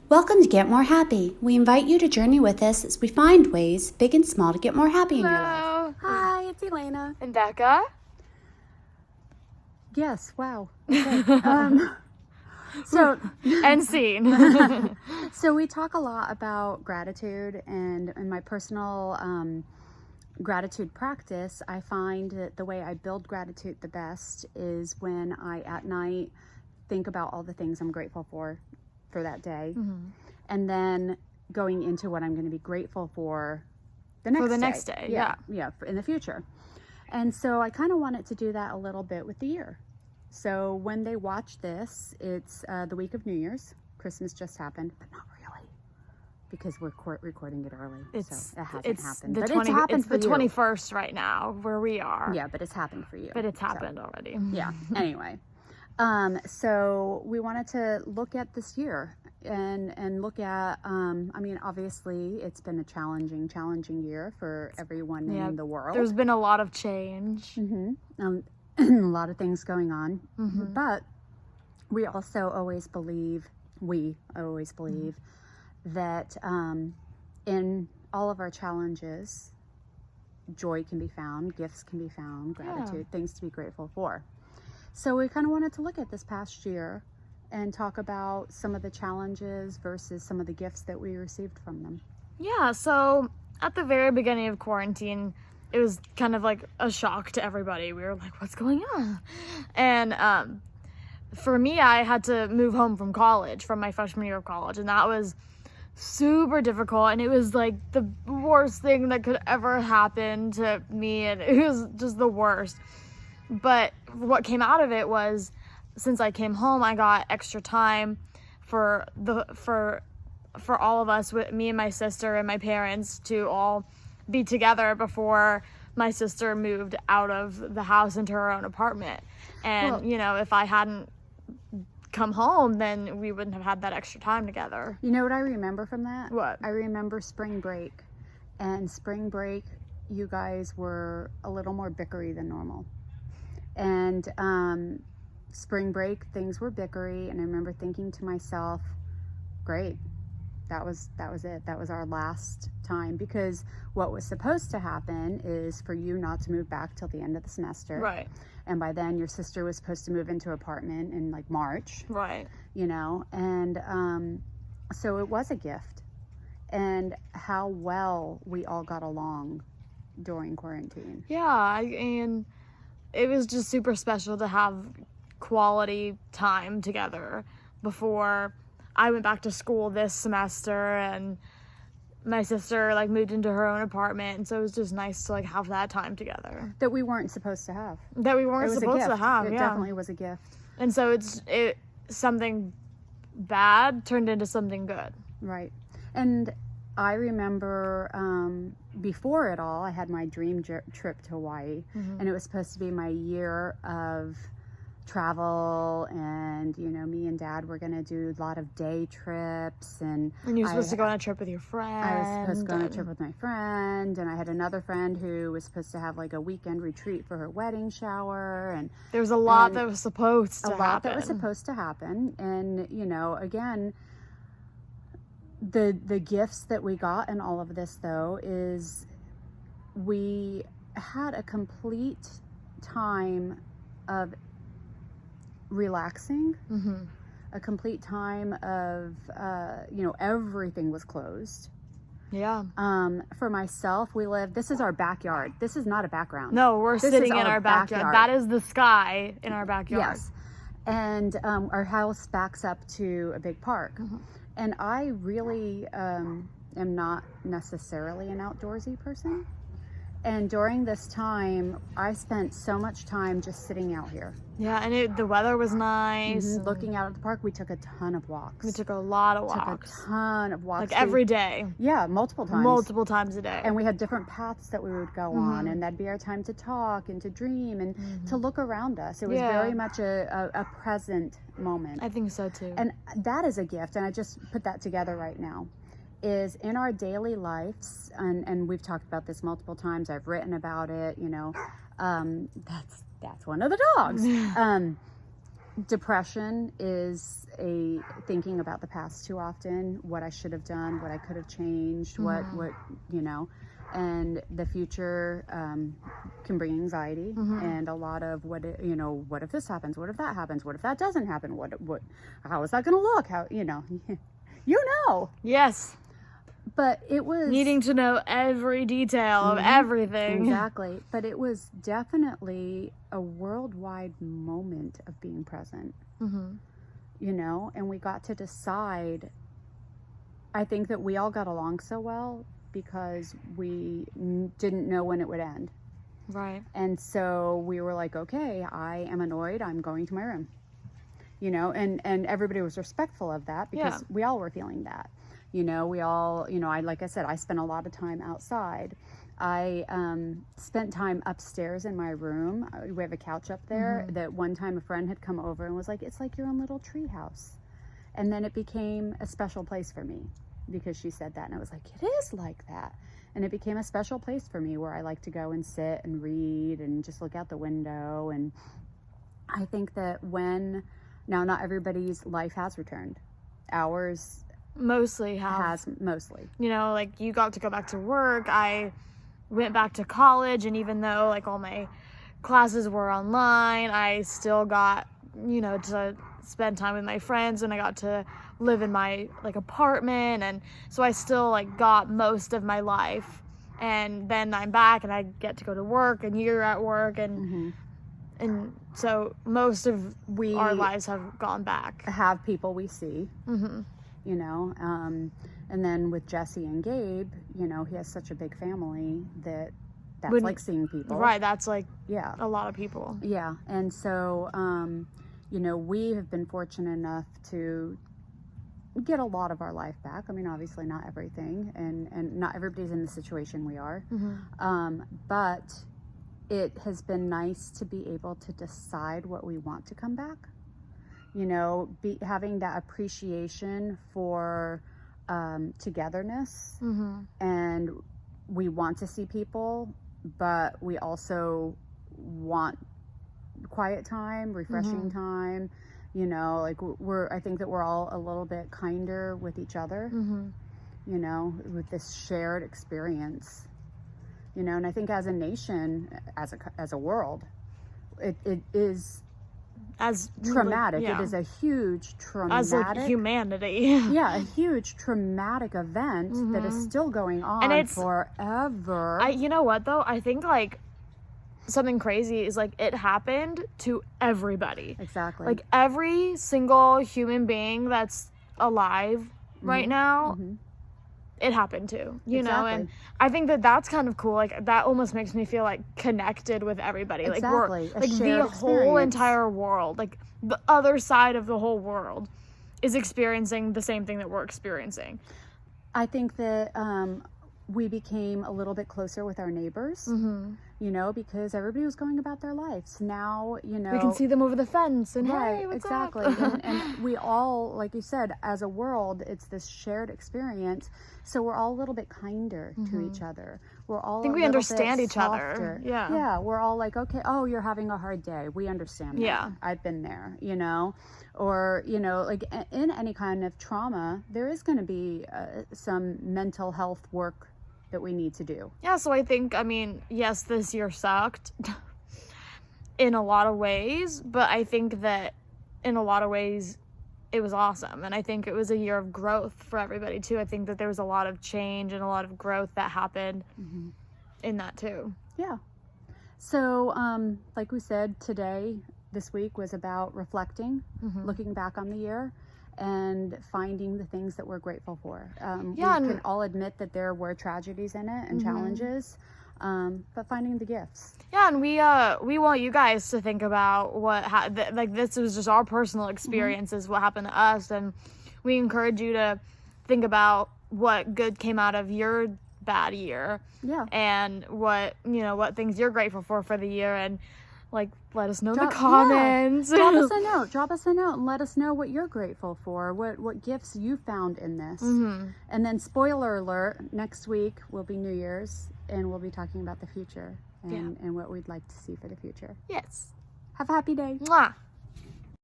Welcome to Get More Happy. We invite you to journey with us as we find ways, big and small, to get more happy in your life. Hello. Hi, it's Elena. And Becca. Yes, wow. Okay. And scene. So we talk a lot about gratitude, and in my personal gratitude practice, I find that the way I build gratitude the best is when I, at night, think about all the things I'm grateful for that day, and then going into what I'm going to be grateful for the next day. Yeah, in the future. And so I kind of wanted to do that a little bit with the year. So when they watch this, it's the week of New Year's. Christmas just happened, but not really, because we're recording it early. So it hasn't happened. But it's happened for you. It's the 21st right now where we are. Yeah, but it's happened for you. But it's happened already. Yeah. Anyway. So we wanted to look at this year and look at, I mean, obviously it's been a challenging year for everyone in the world. There's been a lot of change. A lot of things going on, but we also always believe, that in all of our challenges, joy can be found, gifts can be found, gratitude, things to be grateful for. So we kind of wanted to look at this past year and talk about some of the challenges versus some of the gifts that we received from them. Yeah, so at the very beginning of quarantine, it was kind of like a shock to everybody. We were like, what's going on? And for me, I had to move home from college, from my freshman year of college, and that was super difficult, and it was like the worst thing that could ever happen to me, and it was just the worst. But what came out of it was, since I came home, I got extra time for all of us, with me and my sister and my parents, to all be together before my sister moved out of the house into her own apartment. And if I hadn't come home, then we wouldn't have had that extra time together. You know what I remember from that? What? I remember spring break. And spring break, you guys were a little more bickery than normal. And spring break, things were bickery, and I remember thinking to myself, great, that was it. That was our last time, because what was supposed to happen is for you not to move back till the end of the semester. Right. And by then your sister was supposed to move into an apartment in like March. Right. And so it was a gift. And how well we all got along during quarantine. Yeah, and it was just super special to have quality time together before I went back to school this semester, and my sister moved into her own apartment, and so it was just nice to have that time together that we weren't supposed to have. It was definitely was a gift. And so it something bad turned into something good. Right. And I remember before it all, I had my dream trip to Hawaii, and it was supposed to be my year of travel, and me and Dad were going to do a lot of day trips, and you were supposed to go on a trip with your friend. I was supposed to go on a trip with my friend, and I had another friend who was supposed to have a weekend retreat for her wedding shower, and there was a lot that was supposed to happen. And again, the gifts that we got in all of this, though, is we had a complete time of relaxing, a complete time of everything was closed. For myself, this is our backyard. This is not a background. No, we're sitting in our backyard. That is the sky in our backyard. Yes. And our house backs up to a big park. And I really am not necessarily an outdoorsy person. And during this time, I spent so much time just sitting out here. Yeah, and the weather was nice. Looking out at the park, we took a ton of walks. We took a lot of walks. Every day. Yeah, multiple times. Multiple times a day. And we had different paths that we would go on, and that'd be our time to talk and to dream and to look around us. It was very much a present moment. I think so too. And that is a gift, and I just put that together right now. Is in our daily lives, and we've talked about this multiple times, I've written about it, that's one of the dogs. depression is a thinking about the past too often, what I should have done, what I could have changed, what you know, and the future can bring anxiety and a lot of what if this happens, what if that happens, what if that doesn't happen, what how is that going to look, how you know. Yes. But it was needing to know every detail of everything. Exactly. But it was definitely a worldwide moment of being present. You know, and we got to decide. I think that we all got along so well because we didn't know when it would end. Right. And so we were like, okay, I am annoyed. I'm going to my room. You know, and everybody was respectful of that because we all were feeling that. You know, we all, like I said, I spent a lot of time outside. I spent time upstairs in my room. We have a couch up there that one time a friend had come over and was like, it's like your own little tree house. And then it became a special place for me because she said that. And I was like, it is like that. And it became a special place for me where I like to go and sit and read and just look out the window. And I think that now not everybody's life has returned. Ours mostly mostly. You know, like you got to go back to work. I went back to college, and even though like all my classes were online, I still got, to spend time with my friends, and I got to live in my like apartment, and so I still like got most of my life. And then I'm back and I get to go to work, and you're at work, and so most of our lives have gone back. Have people we see. And then with Jesse and Gabe, he has such a big family that's like seeing people. Right, that's like a lot of people. Yeah, and so, we have been fortunate enough to get a lot of our life back. I mean, obviously not everything, and not everybody's in the situation we are. But it has been nice to be able to decide what we want to come back. Having that appreciation for togetherness, and we want to see people, but we also want quiet time, refreshing time. I think that we're all a little bit kinder with each other. With this shared experience. And I think as a nation, as a world, it is. As traumatic. It is a huge traumatic. As like humanity. A huge traumatic event that is still going on and it's, forever. You know what though? I think like something crazy is like it happened to everybody. Exactly. Like every single human being that's alive right now. It happened to, you know, and I think that that's kind of cool. Like that almost makes me feel like connected with everybody. Exactly. Like the whole entire world, like the other side of the whole world is experiencing the same thing that we're experiencing. I think that we became a little bit closer with our neighbors, because everybody was going about their lives. Now, we can see them over the fence and hey, what's exactly. up? and we all, like you said, as a world, it's this shared experience. So we're all a little bit kinder to each other. We're all. I think we understand each other. Yeah. Yeah. We're all like, okay, oh, you're having a hard day. We understand that. Yeah. I've been there, or, like in any kind of trauma, there is going to be some mental health work that we need to do. Yeah, so I think, yes, this year sucked in a lot of ways, but I think that in a lot of ways it was awesome. And I think it was a year of growth for everybody too. I think that there was a lot of change and a lot of growth that happened in that too. Yeah. So, like we said, this week was about reflecting, looking back on the year, and finding the things that we're grateful for. We can all admit that there were tragedies in it and challenges, but finding the gifts. Yeah, and we want you guys to think about this was just our personal experiences, what happened to us, and we encourage you to think about what good came out of your bad year. Yeah. And what things you're grateful for the year, and let us know in the comments. Yeah. Drop us a note and let us know what you're grateful for, what gifts you found in this. And then, spoiler alert, next week will be New Year's, and we'll be talking about the future and what we'd like to see for the future. Yes. Have a happy day. Mwah.